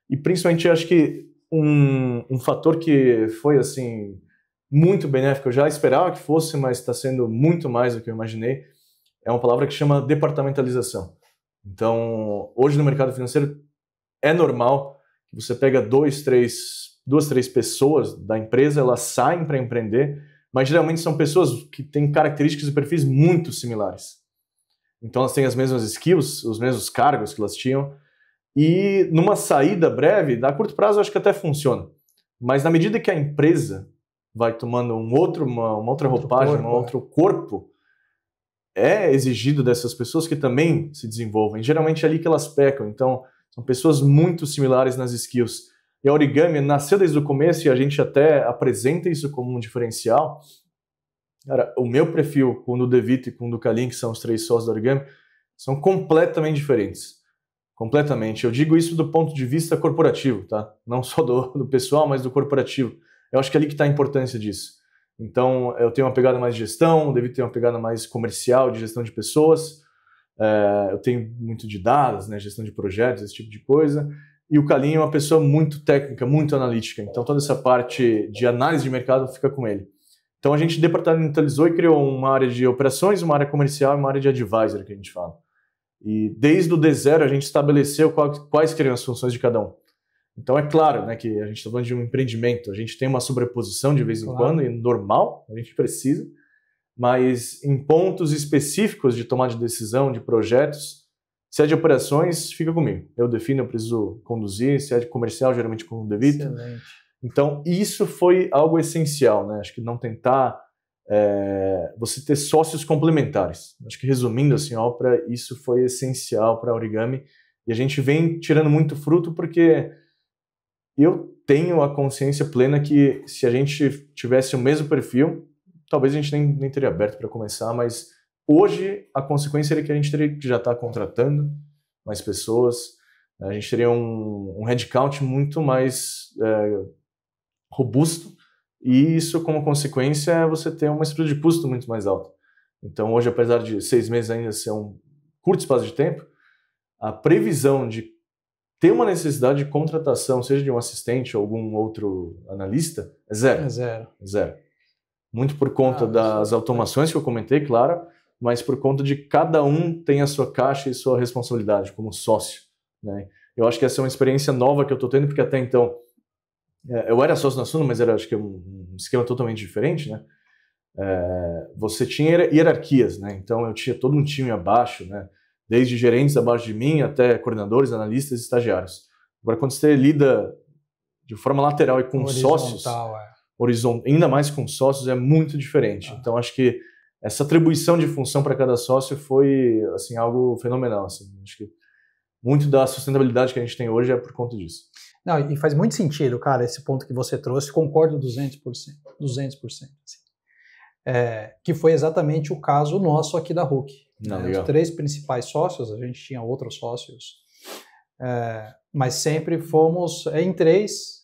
E, principalmente, acho que um fator que foi, assim, muito benéfico, eu já esperava que fosse, mas está sendo muito mais do que eu imaginei, é uma palavra que chama departamentalização. Então, hoje no mercado financeiro, é normal que você pega duas, três pessoas da empresa, elas saem para empreender, mas geralmente são pessoas que têm características e perfis muito similares. Então elas têm as mesmas skills, os mesmos cargos que elas tinham, e numa saída breve, a curto prazo acho que até funciona, mas na medida que a empresa vai tomando uma outra roupagem, um outro corpo, é exigido dessas pessoas que também se desenvolvem. Geralmente é ali que elas pecam, então são pessoas muito similares nas skills. E a Origami nasceu desde o começo e a gente até apresenta isso como um diferencial. Cara, o meu perfil com o do Devito e com o do Kalin, que são os 3 sócios da Origami, são completamente diferentes. Completamente. Eu digo isso do ponto de vista corporativo, tá? Não só do pessoal, mas do corporativo. Eu acho que é ali que está a importância disso. Então, eu tenho uma pegada mais de gestão, o Devito tem uma pegada mais comercial, de gestão de pessoas. Eu tenho muito de dados, né? Gestão de projetos, esse tipo de coisa. E o Kalin é uma pessoa muito técnica, muito analítica. Então, toda essa parte de análise de mercado fica com ele. Então, a gente departamentalizou e criou uma área de operações, uma área comercial e uma área de advisor, que a gente fala. E desde o D0 a gente estabeleceu quais seriam as funções de cada um. Então, é claro, né, que a gente está falando de um empreendimento, a gente tem uma sobreposição de vez em quando, e normal, a gente precisa, mas em pontos específicos de tomada de decisão, de projetos, se é de operações, fica comigo. Eu defino, eu preciso conduzir, se é de comercial, geralmente com o Devito. Excelente. Então, isso foi algo essencial, né? Acho que não tentar você ter sócios complementares. Acho que, resumindo assim, isso foi essencial para a Origami e a gente vem tirando muito fruto porque eu tenho a consciência plena que se a gente tivesse o mesmo perfil, talvez a gente nem teria aberto para começar, mas hoje a consequência seria que a gente teria que já estar contratando mais pessoas, a gente teria um headcount muito mais robusto, e isso, como consequência, é você ter uma estrutura de custo muito mais alta. Então, hoje, apesar de 6 meses ainda ser um curto espaço de tempo, a previsão de ter uma necessidade de contratação, seja de um assistente ou algum outro analista, é zero. É zero. Zero. Muito por conta das automações que eu comentei, claro, mas por conta de cada um tem a sua caixa e sua responsabilidade como sócio, né? Eu acho que essa é uma experiência nova que eu estou tendo, porque até então eu era sócio na Suno, mas era, acho que, um esquema totalmente diferente, né? Você tinha hierarquias, né? Então eu tinha todo um time abaixo, né? Desde gerentes abaixo de mim até coordenadores, analistas e estagiários. Agora, quando você lida de forma lateral e com sócios, ainda mais com sócios, é muito diferente. Então acho que essa atribuição de função para cada sócio foi, assim, algo fenomenal. Assim. Acho que muito da sustentabilidade que a gente tem hoje é por conta disso. Não, e faz muito sentido, cara, esse ponto que você trouxe, concordo 200%. 200%. Assim. Que foi exatamente o caso nosso aqui da RUC. Os 3 principais sócios, a gente tinha outros sócios, mas sempre fomos em 3.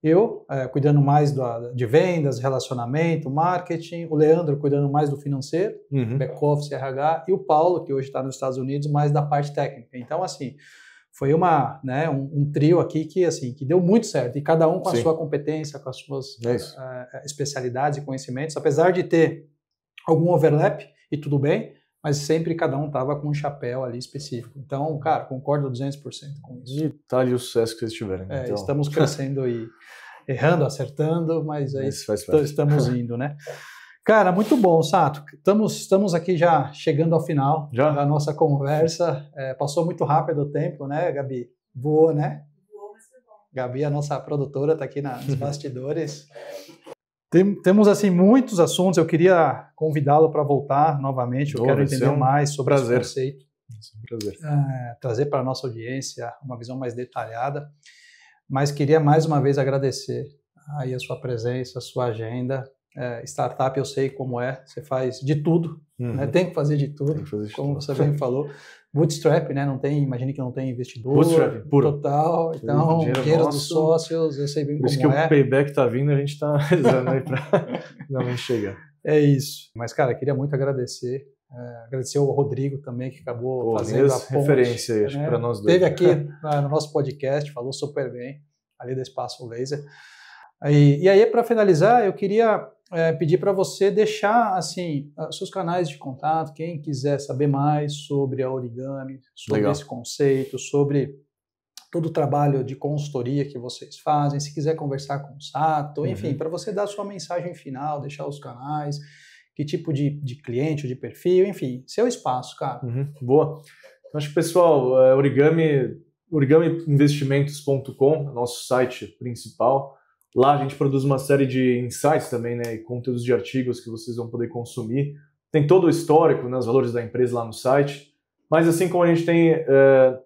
Eu, cuidando mais de vendas, relacionamento, marketing, o Leandro cuidando mais do financeiro, back-office, RH, e o Paulo, que hoje está nos Estados Unidos, mais da parte técnica. Então, assim, foi um trio aqui que deu muito certo, e cada um com a sua competência, com as suas especialidades e conhecimentos, apesar de ter algum overlap, e tudo bem, mas sempre cada um estava com um chapéu ali específico. Então, cara, concordo 200% com isso. E tá ali o sucesso que vocês tiverem. Então. Estamos crescendo e errando, acertando, mas aí estamos indo, né? Cara, muito bom, Sato. Estamos aqui já chegando ao final da nossa conversa. Passou muito rápido o tempo, né, Gabi? Voou, né? Voou, mas foi bom. Gabi, a nossa produtora, está aqui nos bastidores. Temos, assim, muitos assuntos. Eu queria convidá-lo para voltar novamente. Eu quero entender mais sobre esse conceito. É um prazer. Trazer para a nossa audiência uma visão mais detalhada, mas queria mais uma vez agradecer aí a sua presença, a sua agenda. Startup eu sei como é, você faz de tudo, né? Tem que fazer de tudo, como você bem falou. Bootstrap, né? Imagine que não tem investidor. Bootstrap, puro. Total. Então, dinheiro dos sócios, eu sei bem como é. Por isso que o payback tá vindo, a gente está rezando aí para finalmente chegar. É isso. Mas, cara, queria muito agradecer. Agradecer ao Rodrigo também, que acabou fazendo a ponte. Referência aí, acho que para nós dois. Esteve aqui no nosso podcast, falou super bem, ali da Espaço Laser. E aí, para finalizar, eu queria pedir para você deixar assim seus canais de contato, quem quiser saber mais sobre a Origami, sobre esse conceito, sobre todo o trabalho de consultoria que vocês fazem, se quiser conversar com o Sato, enfim, para você dar a sua mensagem final, deixar os canais, que tipo de cliente, de perfil, enfim, seu espaço, cara. Boa. Então, acho que, pessoal, origamiinvestimentos.com, nosso site principal. Lá a gente produz uma série de insights também, né, e conteúdos de artigos que vocês vão poder consumir. Tem todo o histórico, né, os valores da empresa lá no site. Mas assim como a gente tem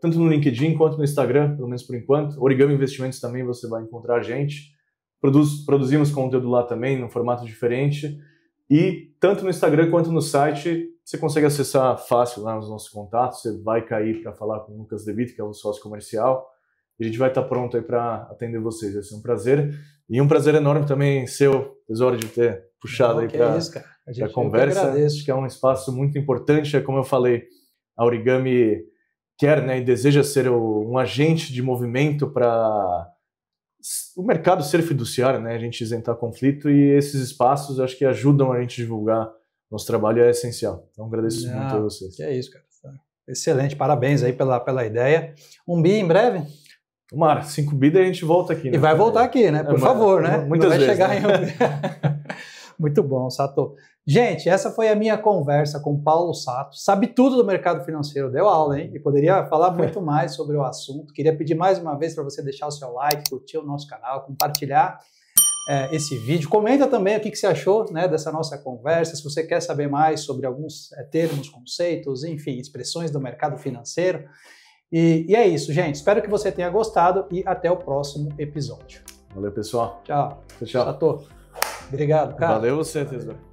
tanto no LinkedIn quanto no Instagram, pelo menos por enquanto, Origami Investimentos também você vai encontrar a gente. Produzimos conteúdo lá também, num formato diferente. E tanto no Instagram quanto no site, você consegue acessar fácil lá os nossos contatos. Você vai cair para falar com o Lucas De Vito, que é o sócio comercial. E a gente vai estar pronto aí para atender vocês. Vai ser um prazer. E um prazer enorme também seu, Tesouro, de ter puxado aí para a conversa. Acho que é um espaço muito importante. É como eu falei, a Origami quer, né, e deseja ser um agente de movimento para o mercado ser fiduciário, né, a gente isentar conflito, e esses espaços acho que ajudam a gente a divulgar nosso trabalho, é essencial. Então agradeço muito a vocês. Que é isso, cara. Excelente, parabéns aí pela ideia. Um bi em breve? Tomara, 5 bi a gente volta aqui. Né? E vai voltar aqui, né? Por favor, né? Muitas vezes. Chegar né? Muito bom, Sato. Gente, essa foi a minha conversa com Paulo Sato. Sabe tudo do mercado financeiro, deu aula, hein? E poderia falar muito mais sobre o assunto. Queria pedir mais uma vez para você deixar o seu like, curtir o nosso canal, compartilhar esse vídeo. Comenta também o que você achou, né, dessa nossa conversa. Se você quer saber mais sobre alguns termos, conceitos, enfim, expressões do mercado financeiro. E é isso, gente. Espero que você tenha gostado e até o próximo episódio. Valeu, pessoal. Tchau. Tchau. Sato. Obrigado, cara. Valeu você, Tesouro.